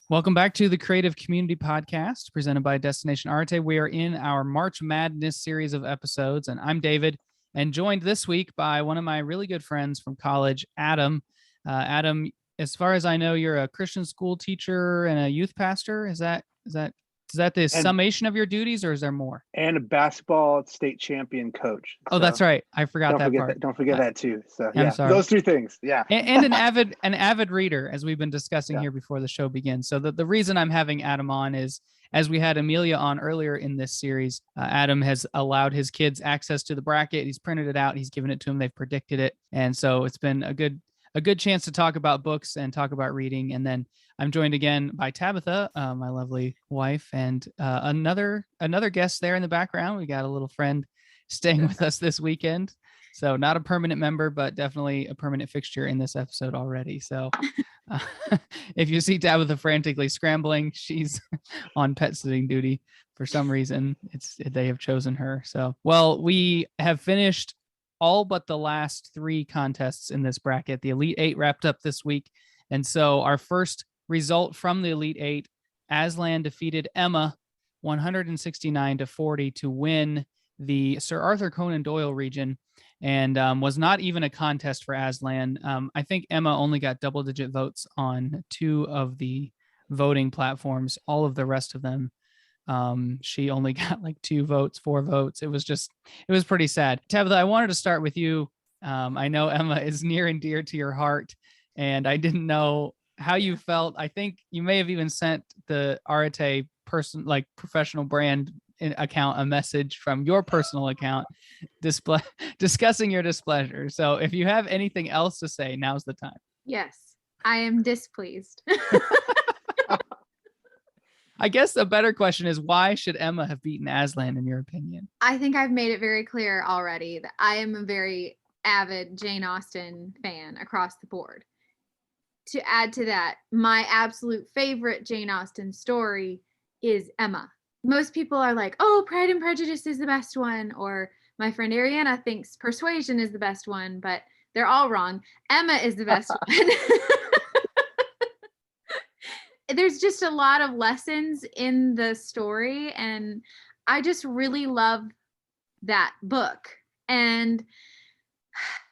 Welcome back to the Creative Community Podcast presented by Destination Arete. We are in our March Madness series of episodes, and I'm David, and joined this week by one of my really good friends from college, Adam. Adam, as far as I know, you're a Christian school teacher and a youth pastor. Is that the And summation of your duties, or is there more? and a basketball state champion coach. Oh, that's right. I forgot Don't that forget part. that. Don't forget that too. So I'm yeah, sorry. those three things. Yeah. And an avid reader, as we've been discussing Yeah. here before the show begins. So the reason I'm having Adam on is, as we had Amelia on earlier in this series, Adam has allowed his kids access to the bracket. He's printed it out. He's given it to them. They've predicted it. And so it's been a good chance to talk about books and talk about reading. And then I'm joined again by Tabitha, my lovely wife, and another guest there in the background. We got a little friend staying with us this weekend. So not a permanent member, but definitely a permanent fixture in this episode already. So if you see Tabitha frantically scrambling, she's on pet sitting duty for some reason. They have chosen her. So, well, we have finished all but the last three contests in this bracket. The Elite Eight wrapped up this week. And so our first result from the Elite Eight, Aslan defeated Emma 169-40 to win the Sir Arthur Conan Doyle region, and was not even a contest for Aslan. I think Emma only got double-digit votes on two of the voting platforms. All of the rest of them, she only got like 2 votes, 4 votes. It was pretty sad. Tabitha, I wanted to start with you. I know Emma is near and dear to your heart, and I didn't know how you felt. I think you may have even sent the Arete professional brand account a message from your personal account discussing your displeasure. So if you have anything else to say, now's the time. Yes, I am displeased. I guess a better question is, why should Emma have beaten Aslan in your opinion? I think I've made it very clear already that I am a very avid Jane Austen fan across the board. To add to that, my absolute favorite Jane Austen story is Emma. Most people are like, oh, Pride and Prejudice is the best one, or my friend Ariana thinks Persuasion is the best one, but they're all wrong. Emma is the best one. There's just a lot of lessons in the story, and I just really love that book. And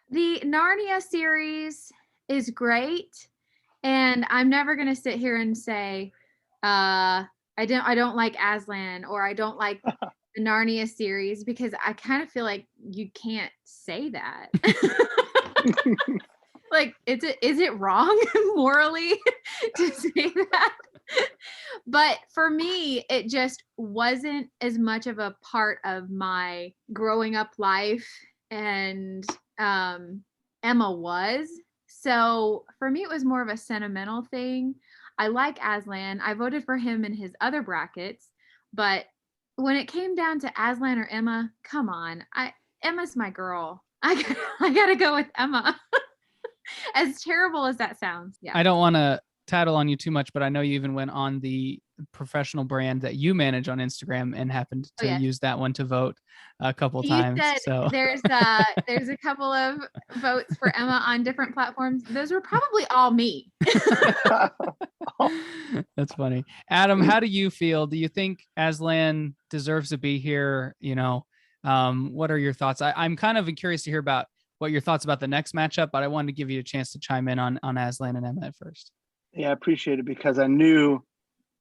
the Narnia series is great, and I'm never going to sit here and say, I don't like Aslan, or I don't like the Narnia series, because I kind of feel like you can't say that. Like, is it wrong morally to say that? But for me, it just wasn't as much of a part of my growing up life, and Emma was. So for me, it was more of a sentimental thing. I like Aslan. I voted for him in his other brackets, but when it came down to Aslan or Emma, come on, Emma's my girl. I gotta go with Emma. As terrible as that sounds. Yeah. I don't want to tattle on you too much, but I know you even went on the professional brand that you manage on Instagram and happened to use that one to vote a couple times. So there's a couple of votes for Emma on different platforms. Those were probably all me. That's funny. Adam, how do you feel? Do you think Aslan deserves to be here? What are your thoughts? I'm kind of curious to hear about what your thoughts about the next matchup, but I wanted to give you a chance to chime in on Aslan and Emma at first. Yeah, I appreciate it, because I knew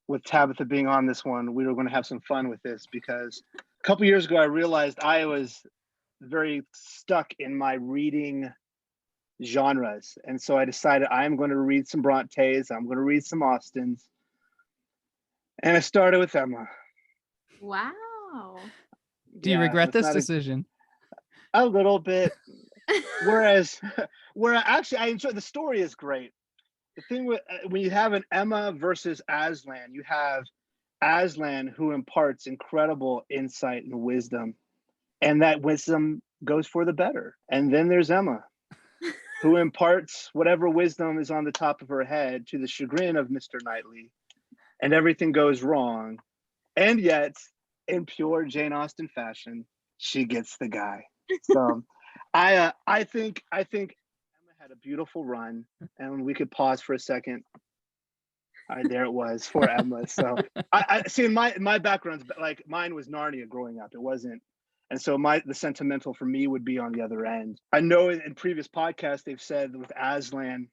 with Tabitha being on this one, we were going to have some fun with this, because a couple years ago, I realized I was very stuck in my reading genres. And so I decided I'm going to read some Brontes, I'm going to read some Austens. And I started with Emma. Wow. Do you regret this decision? A little bit. Whereas actually I enjoy, the story is great. The thing with when you have an Emma versus Aslan, you have Aslan who imparts incredible insight and wisdom, and that wisdom goes for the better. And then there's Emma, who imparts whatever wisdom is on the top of her head to the chagrin of Mr. Knightley, and everything goes wrong. And yet, in pure Jane Austen fashion, she gets the guy. So I think Emma had a beautiful run, and we could pause for a second. There it was for Emma. So I see my background's like mine was Narnia growing up. It wasn't. And so the sentimental for me would be on the other end. I know in previous podcasts they've said with Aslan,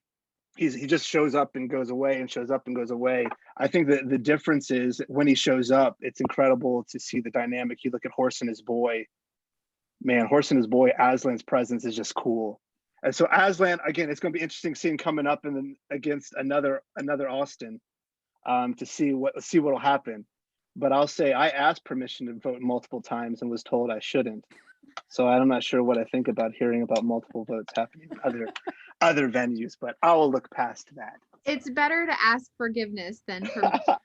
he just shows up and goes away and shows up and goes away. I think that the difference is when he shows up, it's incredible to see the dynamic. You look at Horse and his boy, man, Horse and his boy, Aslan's presence is just cool. And so Aslan, again, it's going to be interesting seeing coming up and then against another Austin to see what'll happen. But I'll say I asked permission to vote multiple times and was told I shouldn't. So I'm not sure what I think about hearing about multiple votes happening in other venues, but I will look past that. It's better to ask forgiveness than permission.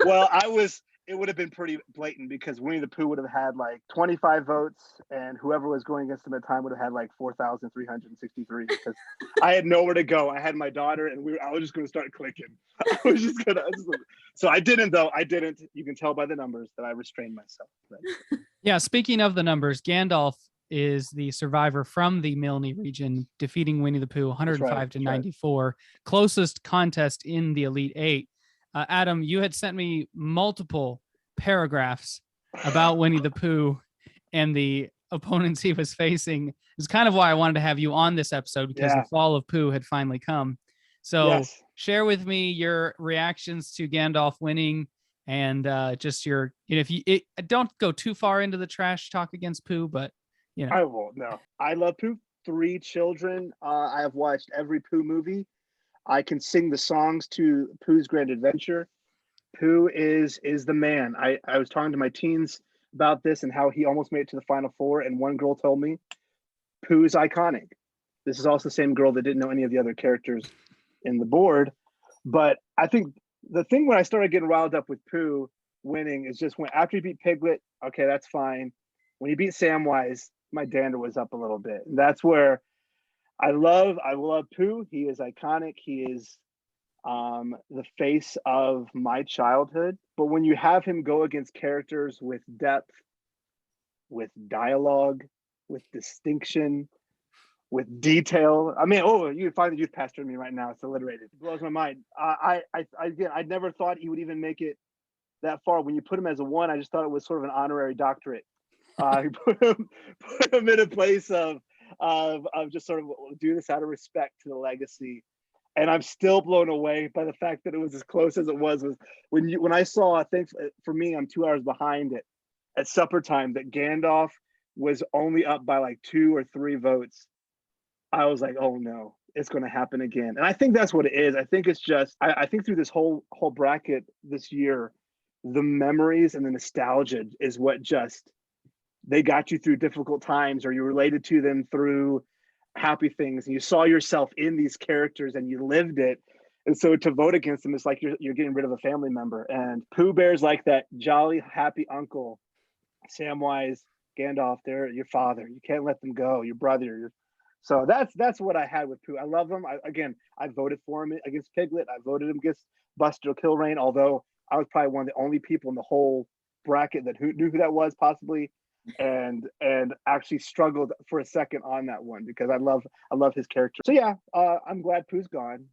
Well, it would have been pretty blatant because Winnie the Pooh would have had like 25 votes and whoever was going against him at the time would have had like 4,363 because I had nowhere to go. I had my daughter and I was just going to start clicking. So I didn't though. You can tell by the numbers that I restrained myself. Yeah, speaking of the numbers, Gandalf is the survivor from the Milne region, defeating Winnie the Pooh 105 to 94. Right. Closest contest in the Elite Eight. Adam, you had sent me multiple paragraphs about Winnie the Pooh and the opponents he was facing. It's kind of why I wanted to have you on this episode because the fall of Pooh had finally come. So share with me your reactions to Gandalf winning and just your, don't go too far into the trash talk against Pooh, but I won't. No, I love Pooh. 3 children. I have watched every Pooh movie. I can sing the songs to Pooh's Grand Adventure. Pooh is the man. I was talking to my teens about this and how he almost made it to the Final Four, and one girl told me Pooh's iconic. This is also the same girl that didn't know any of the other characters in the board. But I think the thing when I started getting riled up with Pooh winning is just when after he beat Piglet, okay, that's fine. When he beat Samwise, my dander was up a little bit. And that's where I love Pooh. He is iconic. He is the face of my childhood. But when you have him go against characters with depth, with dialogue, with distinction, with detail. I mean, you can find the youth pastor in me right now. It's alliterated. It blows my mind. I never thought he would even make it that far. When you put him as a 1, I just thought it was sort of an honorary doctorate. You put him in a place of just sort of do this out of respect to the legacy. And I'm still blown away by the fact that it was as close as it was when I saw, I think for me, I'm 2 hours behind it at supper time, that Gandalf was only up by like 2 or 3 votes. I was like, oh no, it's going to happen again. And I think that's what it is. I think it's just, I think through this whole bracket this year, the memories and the nostalgia is what just, they got you through difficult times, or you related to them through happy things, and you saw yourself in these characters and you lived it. And so to vote against them, it's like you're getting rid of a family member. And Pooh Bear's like that jolly, happy uncle. Samwise, Gandalf, they're your father. You can't let them go. Your brother. So that's what I had with Pooh. I love him. I voted for him against Piglet. I voted him against Buster Kilrain, although I was probably one of the only people in the whole bracket that knew who that was possibly. And actually struggled for a second on that one because I love his character. So yeah, I'm glad Pooh's gone.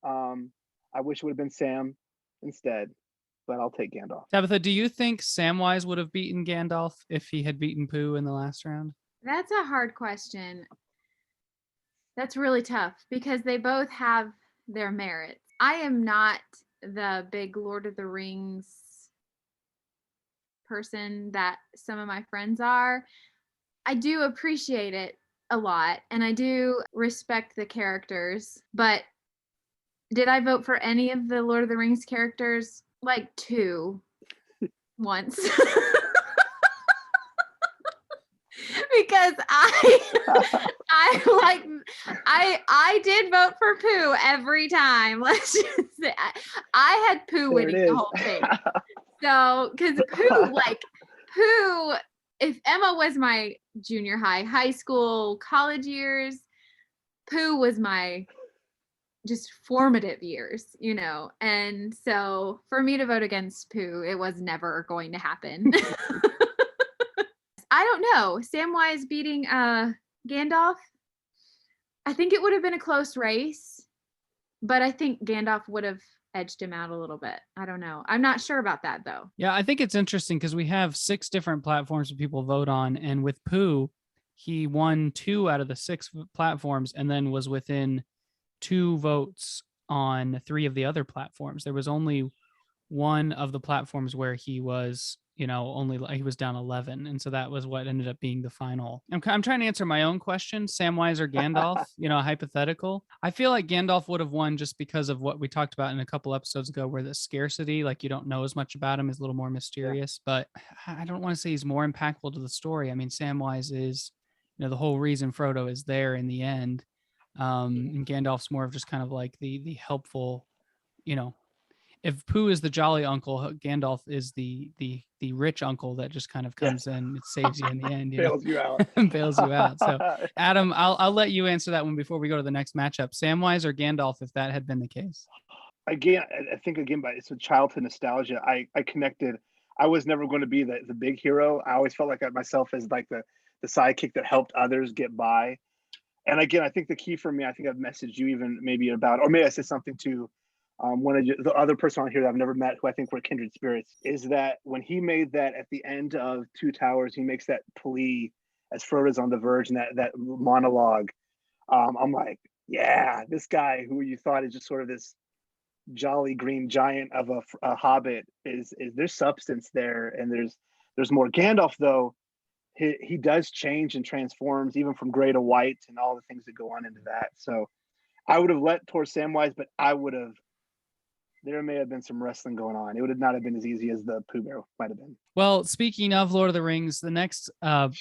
I wish it would have been Sam instead, but I'll take Gandalf. Tabitha, do you think Samwise would have beaten Gandalf if he had beaten Pooh in the last round? That's a hard question. That's really tough because they both have their merits. I am not the big Lord of the Rings person that some of my friends are. I do appreciate it a lot and I do respect the characters, but did I vote for any of the Lord of the Rings characters? Like 2 once. Because I did vote for Pooh every time. Let's just say I had Pooh winning the whole thing. So, because Pooh, if Emma was my junior high school, college years, Pooh was my just formative years, and so for me to vote against Pooh, it was never going to happen. I don't know. Samwise beating Gandalf, I think it would have been a close race, but I think Gandalf would have edged him out a little bit. I don't know. I'm not sure about that though. Yeah, I think it's interesting because we have 6 different platforms that people vote on. And with Pooh, he won 2 out of the 6 platforms and then was within 2 votes on 3 of the other platforms. There was only one of the platforms where he was, only he was down 11. And so that was what ended up being the final. I'm trying to answer my own question, Samwise or Gandalf, hypothetical. I feel like Gandalf would have won just because of what we talked about in a couple episodes ago, where the scarcity, like you don't know as much about him, is a little more mysterious. Yeah. But I don't want to say he's more impactful to the story. I mean, Samwise is, the whole reason Frodo is there in the end. And Gandalf's more of just kind of like the helpful, if Pooh is the jolly uncle, Gandalf is the rich uncle that just kind of comes in, it saves you in the end, bails you out. Bails you out. So Adam, I'll let you answer that one before we go to the next matchup. Samwise or Gandalf, if that had been the case. Again, I think it's a childhood nostalgia. I connected. I was never going to be the big hero. I always felt like myself as like the sidekick that helped others get by. And again, I think the key for me, I think I've messaged you even maybe about, or maybe I said something to one of the other person on here that I've never met, who I think were kindred spirits, is that when he made that at the end of Two Towers, he makes that plea as Frodo's on the verge, and that monologue. I'm like, yeah, this guy who you thought is just sort of this jolly green giant of a hobbit is there's substance there, and there's more. Gandalf, though, he does change and transforms even from gray to white and all the things that go on into that. So I would have let towards Samwise, but there may have been some wrestling going on. It would not have been as easy as the Pooh Bear might have been. Well, speaking of Lord of the Rings, the next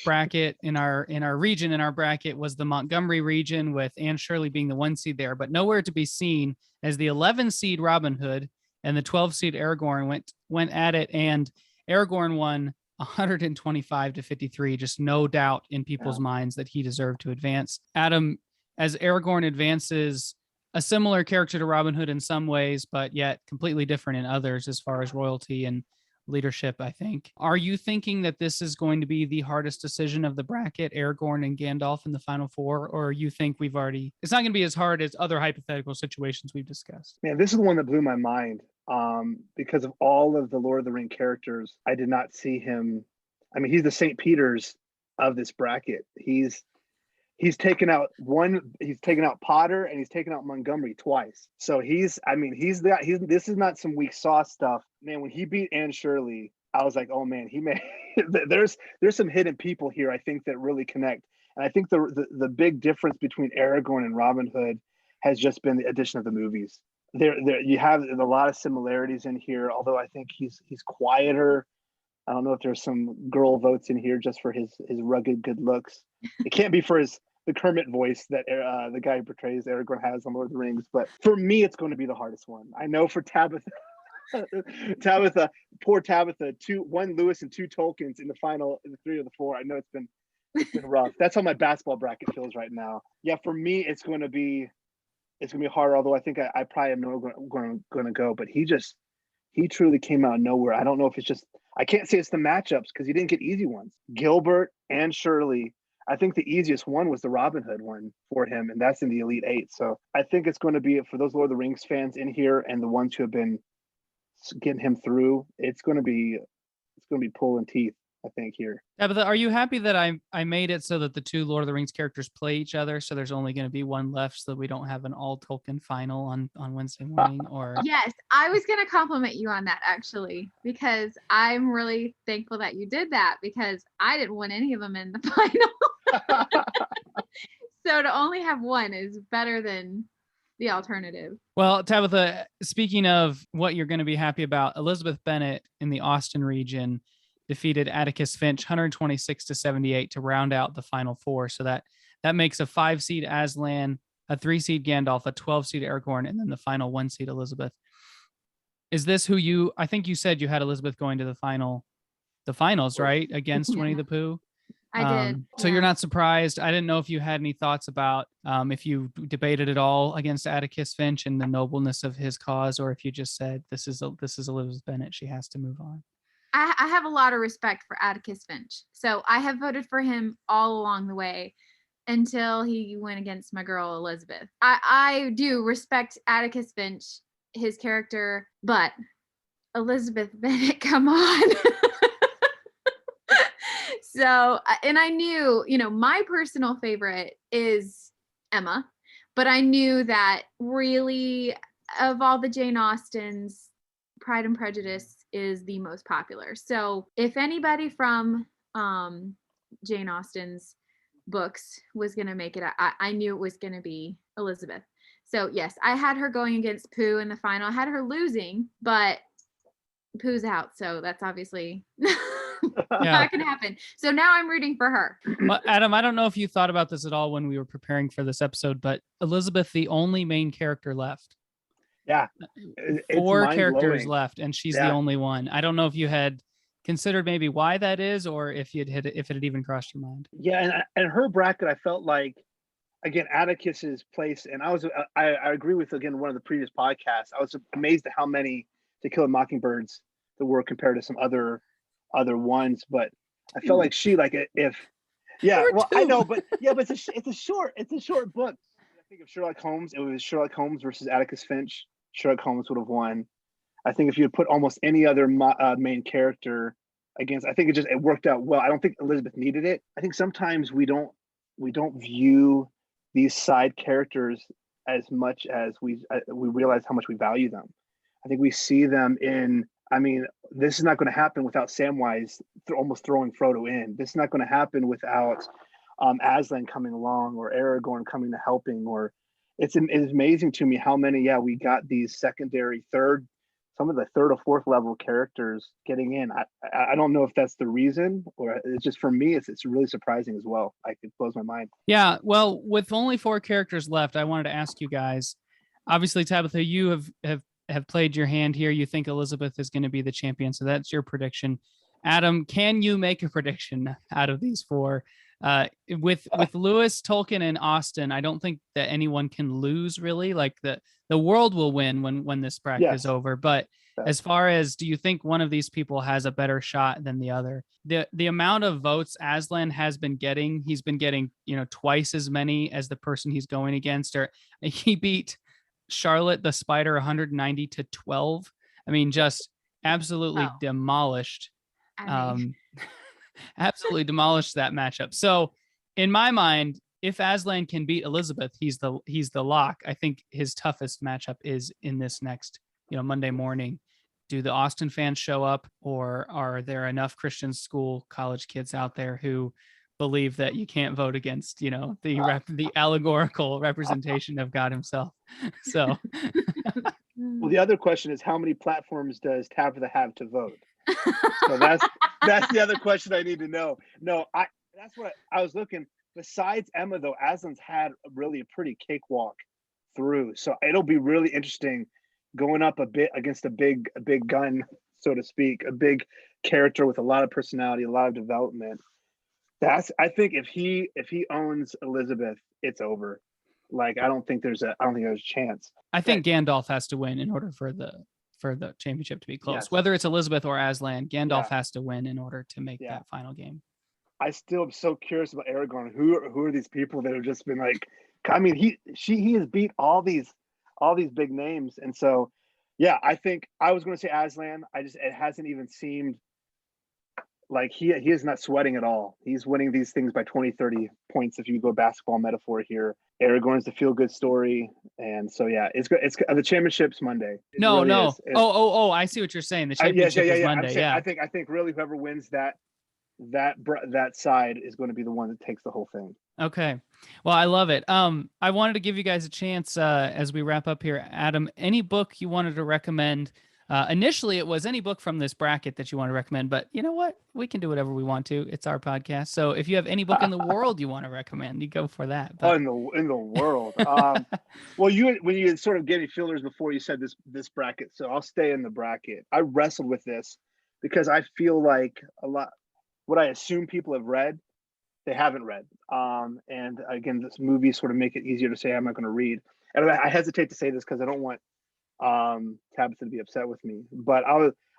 bracket in our region, in our bracket, was the Montgomery region, with Anne Shirley being the 1 seed there, but nowhere to be seen as the 11 seed Robin Hood and the 12 seed Aragorn went at it, and Aragorn won 125-53. Just no doubt in people's minds that he deserved to advance. Adam, as Aragorn advances, a similar character to Robin Hood in some ways, but yet completely different in others as far as royalty and leadership, I think. Are you thinking that this is going to be the hardest decision of the bracket, Aragorn and Gandalf in the final 4? Or you think it's not going to be as hard as other hypothetical situations we've discussed? Man, this is the one that blew my mind. Because of all of the Lord of the Ring characters, I did not see him. I mean, he's the St. Peter's of this bracket. He's taken out Potter, and he's taken out Montgomery twice. So this is not some weak sauce stuff. Man, when he beat Anne Shirley, I was like, oh man, there's some hidden people here, I think, that really connect. And I think the big difference between Aragorn and Robin Hood has just been the addition of the movies. There you have a lot of similarities in here, although I think he's quieter. I don't know if there's some girl votes in here just for his rugged good looks. It can't be for the Kermit voice that the guy who portrays Aragorn has on Lord of the Rings. But for me, it's going to be the hardest one. I know for Tabitha, poor Tabitha, 1 Lewis and 2 Tolkiens in the final, in the 3 of the 4. I know it's been rough. That's how my basketball bracket feels right now. Yeah, for me, it's going to be harder. Although I think I probably am not going to go. But he truly came out of nowhere. I don't know if it's just, I can't say it's the matchups because he didn't get easy ones. Gilbert and Shirley, I think the easiest one was the Robin Hood one for him, and that's in the Elite 8. So I think it's going to be, for those Lord of the Rings fans in here and the ones who have been getting him through, it's going to be pulling teeth, I think, here. Tabitha, are you happy that I made it so that the 2 Lord of the Rings characters play each other, so there's only going to be one left, so that we don't have an all Tolkien final on Wednesday morning? Or Yes, I was going to compliment you on that, actually, because I'm really thankful that you did that, because I didn't want any of them in the final. So to only have one is better than the alternative. Well, Tabitha, speaking of what you're going to be happy about, Elizabeth Bennett in the Austin region defeated Atticus Finch 126-78 to round out the final 4. So that makes a 5 seed Aslan, a 3 seed Gandalf, a 12 seed Aragorn, and then the final 1 seed Elizabeth. Is this who I think you said you had Elizabeth going to the finals, right? Against Winnie the Pooh? I did. So you're not surprised. I didn't know if you had any thoughts about if you debated at all against Atticus Finch and the nobleness of his cause, or if you just said, this is Elizabeth Bennett, she has to move on. I have a lot of respect for Atticus Finch. So I have voted for him all along the way until he went against my girl, Elizabeth. I do respect Atticus Finch his character, but Elizabeth Bennett, come on. So, and I knew, my personal favorite is Emma, but I knew that really of all the Jane Austens, Pride and Prejudice is the most popular. So if anybody from Jane Austen's books was going to make it, I knew it was going to be Elizabeth. So yes, I had her going against Pooh in the final. I had her losing, but Pooh's out, so that's obviously not going to happen. So now I'm rooting for her. Well, Adam, I don't know if you thought about this at all when we were preparing for this episode, but Elizabeth, the only main character left. Yeah. 4 characters left, and she's the only one. I don't know if you had considered maybe why that is, or if it had even crossed your mind. Yeah, and her bracket, I felt like, again, Atticus's place, and I agree with, again, one of the previous podcasts. I was amazed at how many To Kill a Mockingbirds there were compared to some other ones, but I felt like she, like, I know, but it's a short book. I think of Sherlock Holmes, it was Sherlock Holmes versus Atticus Finch. Sherlock Holmes would have won. I think if you had put almost any other main character against, I think it worked out well. I don't think Elizabeth needed it. I think sometimes we don't view these side characters as much as we realize how much we value them. I think we see them in, this is not going to happen without Samwise almost throwing Frodo in. This is not going to happen without Aslan coming along, or Aragorn coming to helping, or it's amazing to me how many, we got these secondary, some of the 3rd or 4th level characters getting in. I don't know if that's the reason, or it's just, for me, it's really surprising as well. It blows my mind. Yeah, well, with only 4 characters left, I wanted to ask you guys, obviously, Tabitha, you have played your hand here. You think Elizabeth is going to be the champion, so that's your prediction. Adam, can you make a prediction out of these 4? With Lewis, Tolkien, and Austen, I don't think that anyone can lose, really. Like the world will win when this bracket is over. But as far as, do you think one of these people has a better shot than the other? The amount of votes Aslan has been getting, he's been getting, twice as many as the person he's going against. Or he beat Charlotte the Spider 190-12. Just absolutely demolished. Absolutely demolished that matchup. So in my mind, if Aslan can beat Elizabeth, he's the lock. I think his toughest matchup is in this next, Monday morning. Do the Austen fans show up, or are there enough Christian school college kids out there who believe that you can't vote against, the allegorical representation of God himself? So well, the other question is, how many platforms does Tabitha have to vote? So that's the other question I need to know. No, that's what I was looking. Besides Emma, though, Aslan's had really a pretty cakewalk through. So it'll be really interesting going up a bit against a big gun, so to speak, a big character with a lot of personality, a lot of development. I think if he owns Elizabeth, it's over. Like, I don't think there's a chance. I think Gandalf has to win in order for the championship to be close. Yes. Whether it's Elizabeth or Aslan, Gandalf has to win in order to make that final game. I still am so curious about Aragorn. Who are these people that have just been like? He has beat all these big names, and so I think I was going to say Aslan. It hasn't even seemed like he is not sweating at all. He's winning these things by 20-30 points if you go basketball metaphor here. Aragorn's the feel-good story, and so it's the championship's Monday. No. I see what you're saying. The championship is Monday. I think really whoever wins that side is going to be the one that takes the whole thing. Okay. Well, I love it. I wanted to give you guys a chance as we wrap up here. Adam, any book you wanted to recommend? Initially, it was any book from this bracket that you want to recommend, but you know what? We can do whatever we want to. It's our podcast. So if you have any book in the world you want to recommend, you go for that. But... Oh, in the world. Well, when you sort of gave me feelers before you said this bracket, so I'll stay in the bracket. I wrestled with this because I feel like a lot what I assume people have read, they haven't read. And again, this movie sort of make it easier to say I'm not going to read. And I hesitate to say this because I don't want Tabitha to be upset with me, but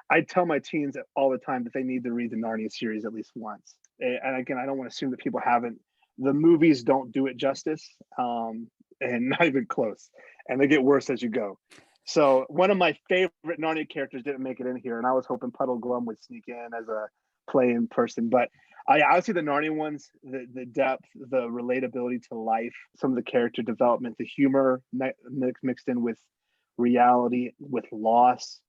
I tell my teens all the time that they need to read the Narnia series at least once. And again, I don't want to assume that people haven't. The movies don't do it justice, and not even close, and they get worse as you go. So one of my favorite Narnia characters didn't make it in here, and I was hoping Puddle Glum would sneak in as a play-in person. But I would say the Narnia ones, the depth, the relatability to life, some of the character development, the humor mixed in with reality, with loss,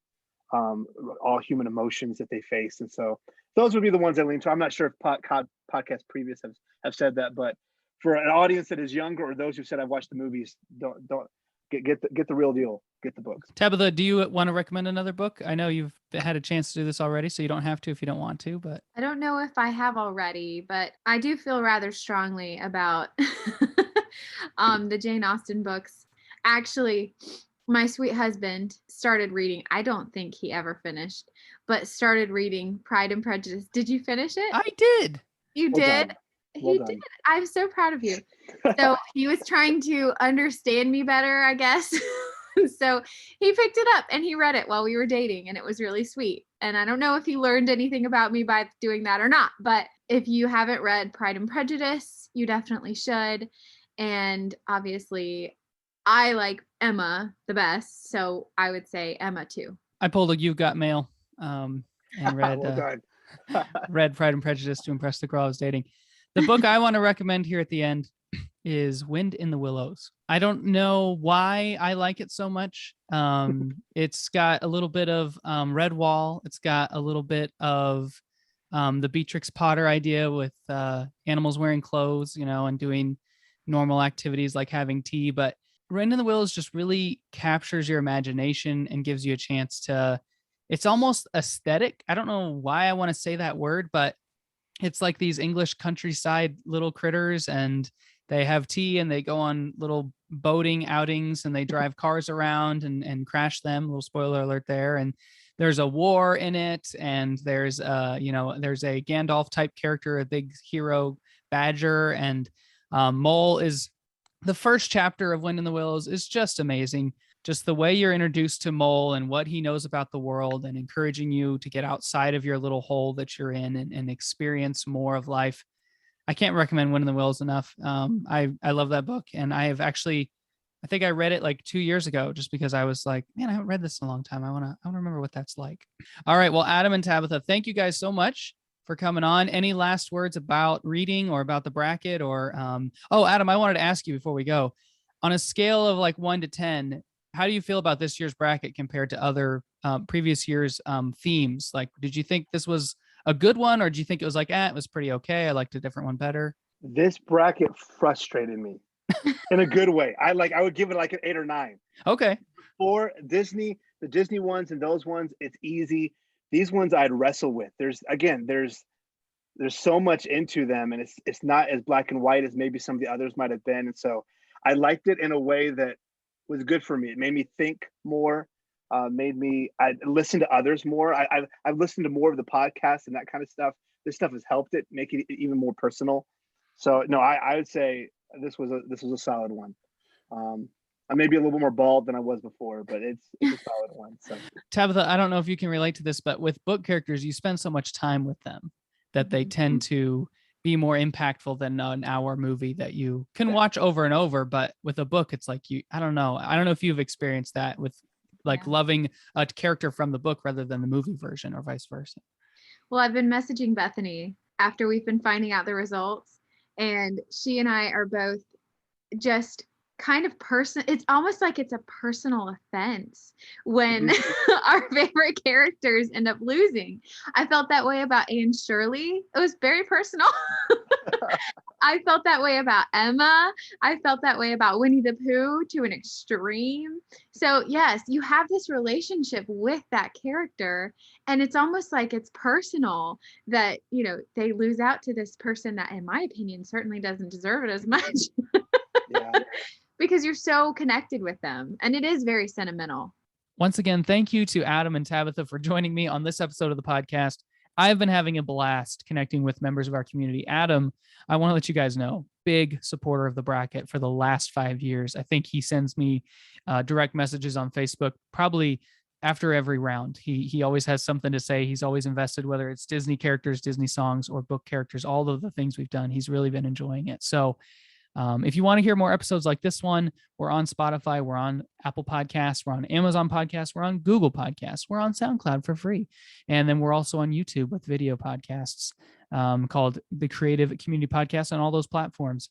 all human emotions that they face. And so those would be the ones I lean to. I'm not sure if podcast previous have said that, but for an audience that is younger or those who said I've watched the movies, don't get the real deal. Get the books. Tabitha, do you want to recommend another book? I know you've had a chance to do this already, so you don't have to if you don't want to, but I don't know if I have already, but I do feel rather strongly about the Jane Austen books. Actually, my sweet husband started reading, I don't think he ever finished, but started reading Pride and Prejudice. Did you finish it? I did. You Well did? done. He Well did. done. I'm so proud of you. So he was trying to understand me better, I guess. So he picked it up and he read it while we were dating, and it was really sweet. And I don't know if he learned anything about me by doing that or not, but if you haven't read Pride and Prejudice, you definitely should. And obviously, I like Emma the best, so I would say Emma too. I pulled a You've Got Mail and read Well done. read Pride and Prejudice to impress the girl I was dating. The book I want to recommend here at the end is Wind in the Willows. I don't know why I like it so much. It's got a little bit of Redwall. It's got a little bit of the Beatrix Potter idea with animals wearing clothes, and doing normal activities like having tea. But Wind in the Willows just really captures your imagination and gives you a chance to, it's almost aesthetic. I don't know why I want to say that word, but it's like these English countryside little critters, and they have tea and they go on little boating outings and they drive cars around and crash them. Little spoiler alert there. And there's a war in it. And there's there's a Gandalf type character, a big hero badger, and Mole is the first chapter of Wind in the Willows is just amazing. Just the way you're introduced to Mole and what he knows about the world, and encouraging you to get outside of your little hole that you're in and experience more of life. I can't recommend Wind in the Willows enough. I love that book, and I think I read it like 2 years ago, just because I was like, man, I haven't read this in a long time. I want to remember what that's like. All right, well, Adam and Tabitha, thank you guys so much for coming on. Any last words about reading or about the bracket? Or Adam, I wanted to ask you before we go, on a scale of like 1 to 10, how do you feel about this year's bracket compared to other previous years' themes? Like, did you think this was a good one, or do you think it was like, it was pretty okay? I liked a different one better. This bracket frustrated me in a good way. I would give it like an 8 or 9. Okay. For Disney, the Disney ones and those ones, it's easy. These ones I'd wrestle with. There's so much into them, and it's not as black and white as maybe some of the others might have been. And so I liked it in a way that was good for me. It made me think more. I listen to others more. I've listened to more of the podcasts and that kind of stuff. This stuff has helped it make it even more personal. So no, I would say this was a solid one. I may be a little bit more bald than I was before, but it's a solid one. So Tabitha, I don't know if you can relate to this, but with book characters, you spend so much time with them that they tend to be more impactful than an hour movie that you can watch over and over. But with a book, it's like I don't know if you've experienced that with loving a character from the book rather than the movie version, or vice versa. Well, I've been messaging Bethany after we've been finding out the results, and she and I are both just kind of it's almost like it's a personal offense when our favorite characters end up losing. I felt that way about Anne Shirley. It was very personal. I felt that way about Emma. I felt that way about Winnie the Pooh to an extreme. So yes, you have this relationship with that character, and it's almost like it's personal that, they lose out to this person that, in my opinion, certainly doesn't deserve it as much. yeah. Because you're so connected with them, and it is very sentimental. Once again, thank you to Adam and Tabitha for joining me on this episode of the podcast. I've been having a blast connecting with members of our community. Adam, I want to let you guys know, big supporter of the bracket for the last 5 years. I think he sends me direct messages on Facebook, probably after every round. He always has something to say. He's always invested, whether it's Disney characters, Disney songs, or book characters, all of the things we've done. He's really been enjoying it. So If you want to hear more episodes like this one, we're on Spotify, we're on Apple Podcasts, we're on Amazon Podcasts, we're on Google Podcasts, we're on SoundCloud for free. And then we're also on YouTube with video podcasts called the Creative Community Podcast on all those platforms.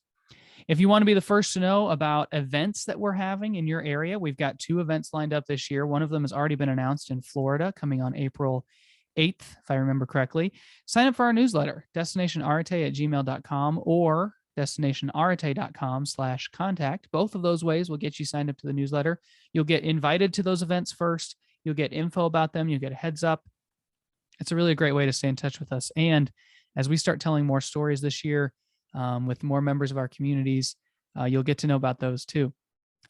If you want to be the first to know about events that we're having in your area, we've got 2 events lined up this year. One of them has already been announced in Florida, coming on April 8th, if I remember correctly. Sign up for our newsletter, destinationarete@gmail.com or destinationarete.com/contact. Both of those ways will get you signed up to the newsletter. You'll get invited to those events first. You'll get info about them. You'll get a heads up. It's a really great way to stay in touch with us. And as we start telling more stories this year with more members of our communities, you'll get to know about those too.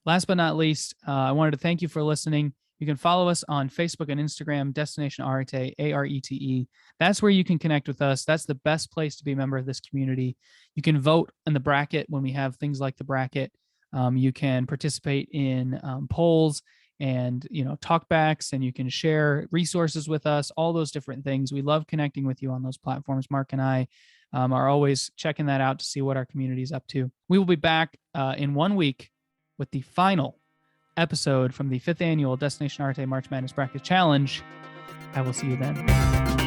Last but not least, I wanted to thank you for listening. You can follow us on Facebook and Instagram, Destination Arete, Arete. That's where you can connect with us. That's the best place to be a member of this community. You can vote in the bracket when we have things like the bracket. You can participate in polls and talkbacks, and you can share resources with us, all those different things. We love connecting with you on those platforms. Mark and I are always checking that out to see what our community is up to. We will be back in 1 week with the final episode from the 5th annual Destination Arete March Madness Bracket Challenge. I will see you then.